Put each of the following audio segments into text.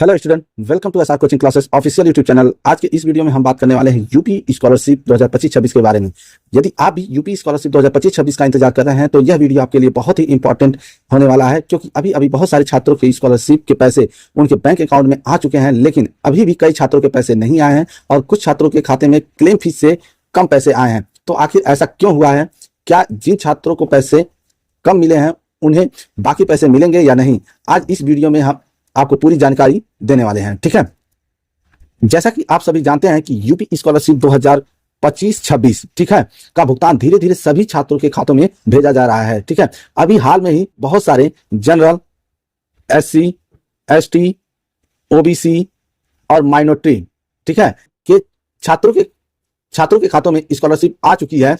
Hello student, welcome to SR coaching classes official YouTube channel. आज के इस video में हम बात करने वाले हैं यूपी स्कॉलरशिप 2025-26 के बारे में। यदि आप भी यूपी स्कॉलरशिप 2025-26 का इंतजार कर रहे हैं तो यह वीडियो आपके लिए बहुत ही इंपॉर्टेंट होने वाला है, क्योंकि अभी अभी बहुत सारे छात्रों के स्कॉलरशिप के पैसे उनके बैंक अकाउंट में आ चुके हैं, लेकिन अभी भी कई छात्रों के पैसे नहीं आए हैं और कुछ छात्रों के खाते में क्लेम फीस से कम पैसे आए हैं। तो आखिर ऐसा क्यों हुआ है? क्या जिन छात्रों को पैसे कम मिले हैं उन्हें बाकी पैसे मिलेंगे या नहीं? आज इस वीडियो में हम आपको पूरी जानकारी देने वाले हैं। ठीक है, जैसा कि आप सभी जानते हैं कि यूपी स्कॉलरशिप 2025-26 ठीक है का भुगतान धीरे धीरे सभी छात्रों के खातों में भेजा जा रहा है। ठीक है, अभी हाल में ही बहुत सारे जनरल, एससी, एसटी, ओबीसी और माइनॉरिटी ठीक है के छात्रों के खातों में स्कॉलरशिप आ चुकी है,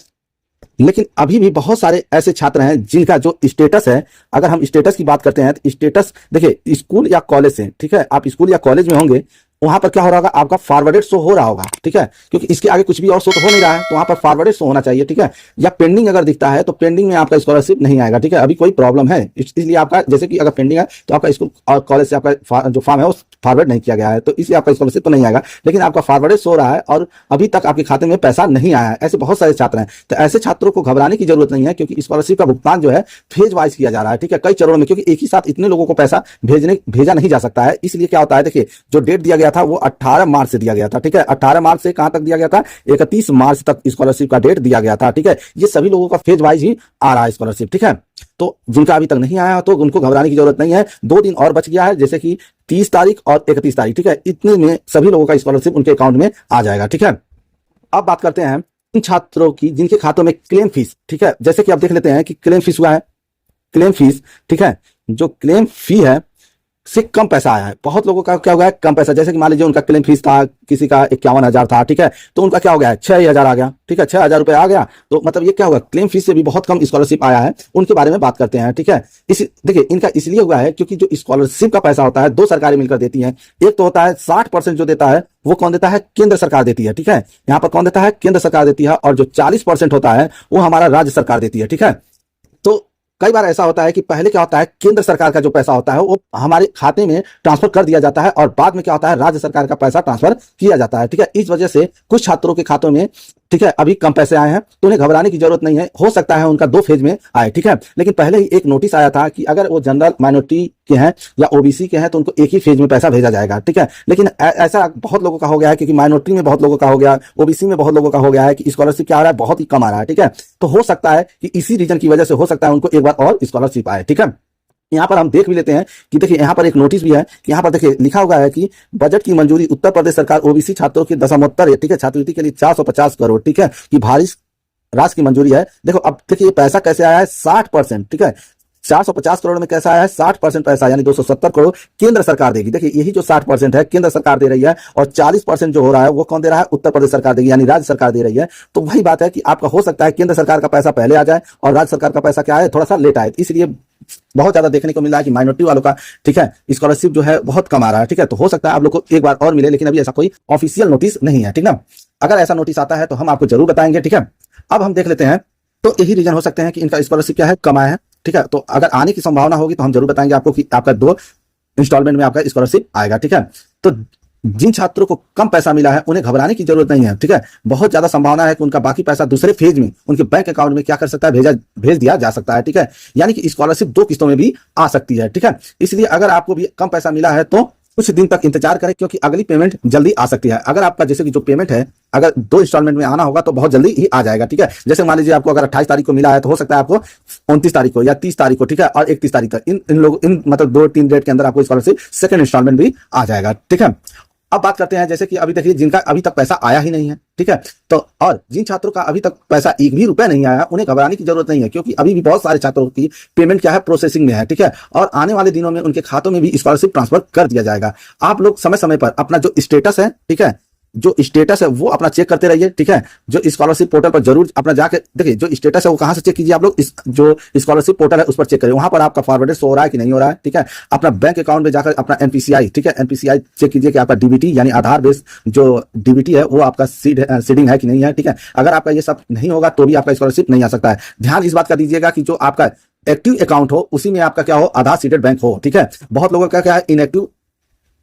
लेकिन अभी भी बहुत सारे ऐसे छात्र हैं जिनका जो स्टेटस है, अगर हम स्टेटस की बात करते हैं तो स्टेटस देखिए स्कूल या कॉलेज से, ठीक है, आप स्कूल या कॉलेज में होंगे, वहां पर क्या हो रहा होगा, आपका फॉरवर्डेड शो हो रहा होगा। ठीक है, क्योंकि इसके आगे कुछ भी और शो तो हो नहीं रहा है, तो वहां पर फॉरवर्डेड शो होना चाहिए। ठीक है, या पेंडिंग अगर दिखता है तो पेंडिंग में आपका स्कॉलरशिप नहीं आएगा। ठीक है, अभी कोई प्रॉब्लम है इसलिए आपका, जैसे कि अगर पेंडिंग है तो आपका स्कूल और कॉलेज से आपका जो फॉर्म है वो फॉरवर्ड नहीं किया गया है, तो इसलिए आपका स्कॉलरशिप तो नहीं आएगा, लेकिन आपका फॉरवर्डेड शो रहा है और अभी तक आपके खाते में पैसा नहीं आया है। ऐसे बहुत सारे छात्र हैं, तो ऐसे छात्रों को घबराने की जरूरत नहीं है, क्योंकि स्कॉलरशिप का भुगतान जो है फेज वाइज किया जा रहा है। ठीक है, कई चरणों में, क्योंकि एक ही साथ इतने लोगों को पैसा भेजा नहीं जा सकता है। इसलिए क्या होता है, देखिए जो डेट दिया गया था वो 18 मार्च से दिया गया था। ठीक है, 18 मार्च से कहां तक दिया गया था, 31 मार्च तक स्कॉलरशिप का डेट दिया गया था। ठीक है, ये सभी लोगों का फेज वाइज ही आ रहा है स्कॉलरशिप। ठीक है, तो जिनका अभी तक नहीं आया तो उनको घबराने की जरूरत नहीं है। 2 दिन और बच गया है, जैसे कि 30 तारीख और 31 तारीख। ठीक है, इतने में सभी लोगों का स्कॉलरशिप उनके अकाउंट में आ जाएगा। ठीक है, अब बात करते हैं उन छात्रों की जिनके खातों में क्लेम फीस, ठीक है, जैसे कि आप देख लेते हैं कि क्लेम फीस हुआ है, क्लेम फीस, ठीक है, जो क्लेम फी है से कम पैसा आया है। बहुत लोगों का क्या हो गया है, कम पैसा, जैसे कि मान लीजिए उनका क्लेम फीस था, किसी का 51,000 था। ठीक है, तो उनका क्या हो गया है, 6,000 आ गया। ठीक है, 6,000 रुपए आ गया, तो मतलब ये क्या होगा, क्लेम फीस से भी बहुत कम स्कॉलरशिप आया है। उनके बारे में बात करते हैं। ठीक है, इस देखिए इनका इसलिए हुआ है क्योंकि जो स्कॉलरशिप का पैसा होता है 2 सरकारें मिलकर देती हैं। एक तो होता है 60% जो देता है वो कौन देता है, केंद्र सरकार देती है। ठीक है, यहाँ पर कौन देता है, केंद्र सरकार देती है, और जो 40% होता है वो हमारा राज्य सरकार देती है। ठीक है, तो कई बार ऐसा होता है कि पहले क्या होता है, केंद्र सरकार का जो पैसा होता है वो हमारे खाते में ट्रांसफर कर दिया जाता है और बाद में क्या होता है, राज्य सरकार का पैसा ट्रांसफर किया जाता है। ठीक है, इस वजह से कुछ छात्रों के खातों में, ठीक है, अभी कम पैसे आए हैं, तो उन्हें घबराने की जरूरत नहीं है। हो सकता है उनका 2 फेज में आए। ठीक है, लेकिन पहले ही एक नोटिस आया था कि अगर वो जनरल, माइनॉरिटी के हैं या ओबीसी के हैं तो उनको एक ही फेज में पैसा भेजा जाएगा। ठीक है, लेकिन ऐसा बहुत लोगों का हो गया है, क्योंकि माइनॉरिटी में बहुत लोगों का हो गया, ओबीसी में बहुत लोगों का हो गया है कि स्कॉलरशिप क्या आ रहा है, बहुत ही कम आ रहा है। ठीक है, तो हो सकता है कि इसी रीजन की वजह से हो सकता है उनको एक बार और स्कॉलरशिप आए। ठीक है, यहाँ पर हम देख भी लेते हैं कि देखिए यहाँ पर एक नोटिस भी है कि यहाँ पर देखिए लिखा हुआ है कि बजट की मंजूरी उत्तर प्रदेश सरकार ओबीसी छात्रों की दशमोत्तर, ठीक है, छात्रवृत्ति के लिए 450 करोड़, ठीक है, की भारी राशि की मंजूरी है। देखो अब देखिए पैसा कैसे आया है, 60%। ठीक है, 450 करोड़ में कैसा आया है, 60% पैसा, यानी 270 करोड़ केंद्र सरकार देगी। देखिए यही जो 60% है केंद्र सरकार दे रही है, और 40% जो हो रहा है वो कौन दे रहा है, उत्तर प्रदेश सरकार देगी, यानी राज्य सरकार दे रही है। तो वही बात है कि आपका हो सकता है केंद्र सरकार का पैसा पहले आ जाए और राज्य सरकार का पैसा क्या है, थोड़ा सा लेट आए। इसलिए बहुत ज्यादा देखने को मिल रहा है कि माइनॉरिटी वालों का, ठीक है, स्कॉलरशिप जो है बहुत कम आ रहा है। ठीक है, तो हो सकता है आप लोग को एक बार और मिले, लेकिन अभी ऐसा कोई ऑफिशियल नोटिस नहीं है। ठीक है, अगर ऐसा नोटिस आता है तो हम आपको जरूर बताएंगे। ठीक है, अब हम देख लेते हैं, तो यही रीजन हो सकते हैं कि इनका स्कॉलरशिप क्या है, कम आया है। ठीक है, तो अगर आने की संभावना होगी तो हम जरूर बताएंगे आपको कि आपका 2 इंस्टॉलमेंट में आपका स्कॉलरशिप आएगा। ठीक है, तो जिन छात्रों को कम पैसा मिला है उन्हें घबराने की जरूरत नहीं है। ठीक है, बहुत ज्यादा संभावना है कि उनका बाकी पैसा दूसरे फेज में उनके बैंक अकाउंट में क्या कर सकता है, भेज दिया जा सकता है। ठीक है, यानी कि स्कॉलरशिप 2 किस्तों में भी आ सकती है। ठीक है, इसलिए अगर आपको भी कम पैसा मिला है तो कुछ दिन तक इंतजार करें, क्योंकि अगली पेमेंट जल्दी आ सकती है। अगर आपका जैसे कि जो पेमेंट है अगर 2 इंस्टॉलमेंट में आना होगा तो बहुत जल्दी ही आ जाएगा। ठीक है, जैसे मान लीजिए आपको अगर 28 तारीख को मिला है तो हो सकता है आपको 29 तारीख को या 30 तारीख को, ठीक है, और 31 तारीख तक इन मतलब 2-3 डेट के अंदर आपको स्कॉलरशिप सेकंड इंस्टॉलमेंट भी आ जाएगा। ठीक है, अब बात करते हैं, जैसे कि अभी देखिए जिनका अभी तक पैसा आया ही नहीं है। ठीक है, तो और जिन छात्रों का अभी तक पैसा 1 भी रुपया नहीं आया, उन्हें घबराने की जरूरत नहीं है, क्योंकि अभी भी बहुत सारे छात्रों की पेमेंट क्या है, प्रोसेसिंग में है। ठीक है, और आने वाले दिनों में उनके खातों में भी स्कॉलरशिप ट्रांसफर कर दिया जाएगा। आप लोग समय समय पर अपना जो स्टेटस है, ठीक है, जो स्टेटस है वो अपना चेक करते रहिए। ठीक है, जो स्कॉलरशिप पोर्टल पर जरूर अपना जाके देखिए, जो स्टेटस है वो कहां से चेक कीजिए आप लोग, जो स्कॉलरशिप पोर्टल है उस पर चेक करिए, वहां पर आपका फॉरवर्डेड शो हो रहा है कि नहीं हो रहा है। ठीक है, अपना बैंक अकाउंट में जाकर अपना एनपीसीआई, ठीक है, एनपीसीआई चेक कीजिए कि आपका डीबीटी यानी आधार बेस्ड जो डीबीटी है वो आपका सीडिंग है कि नहीं है। ठीक है, अगर आपका ये सब नहीं होगा तो भी आपका स्कॉलरशिप नहीं आ सकता है। ध्यान इस बात का दीजिएगा कि जो आपका एक्टिव अकाउंट हो उसी में आपका क्या हो, आधार सीडेड बैंक हो। ठीक है, बहुत लोगों का क्या है, इनएक्टिव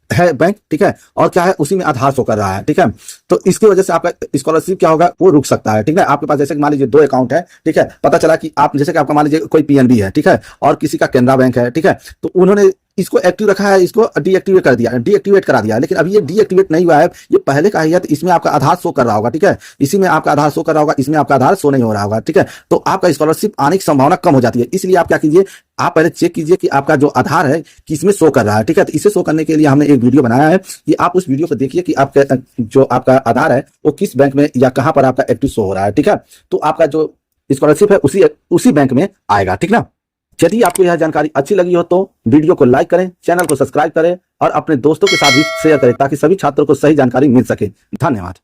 है बैंक, ठीक है, और क्या है उसी में आधार शो कर रहा है, ठीक है। तो इसकी वजह से आपका स्कॉलरशिप क्या होगा, वो रुक सकता है, ठीक है। आपके पास जैसे कि मान लीजिए 2 अकाउंट है, ठीक है, पता चला कि आप जैसे कि आपका मान लीजिए कोई पीएनबी है, ठीक है, और किसी का कैनरा बैंक है, ठीक है, तो उन्होंने इसको एक्टिव रखा है, इसको डीएक्टिवेट कर दिया, डीएक्टिवेट करा दिया है, लेकिन अभी ये डीएक्टिवेट नहीं हुआ है, ये पहले का ही है, तो इसमें आपका आधार शो कर रहा होगा, ठीक है, इसी में आपका आधार शो कर रहा होगा, इसमें आपका आधार शो नहीं हो रहा होगा, ठीक है। तो आपका स्कॉलरशिप आने की संभावना कम हो जाती है। इसलिए आप क्या कीजिए, आप पहले चेक कीजिए कि आपका जो आधार है किसमें शो कर रहा है, ठीक है। तो इसे शो करने के लिए हमने एक वीडियो बनाया है कि आप उस वीडियो को देखिए कि आपका जो आपका आधार है वो किस बैंक में या कहां पर आपका एक्टिव शो हो रहा है, ठीक है। तो आपका जो स्कॉलरशिप है उसी बैंक में आएगा, ठीक ना। यदि आपको यह जानकारी अच्छी लगी हो तो वीडियो को लाइक करें, चैनल को सब्सक्राइब करें और अपने दोस्तों के साथ भी शेयर करें ताकि सभी छात्रों को सही जानकारी मिल सके। धन्यवाद।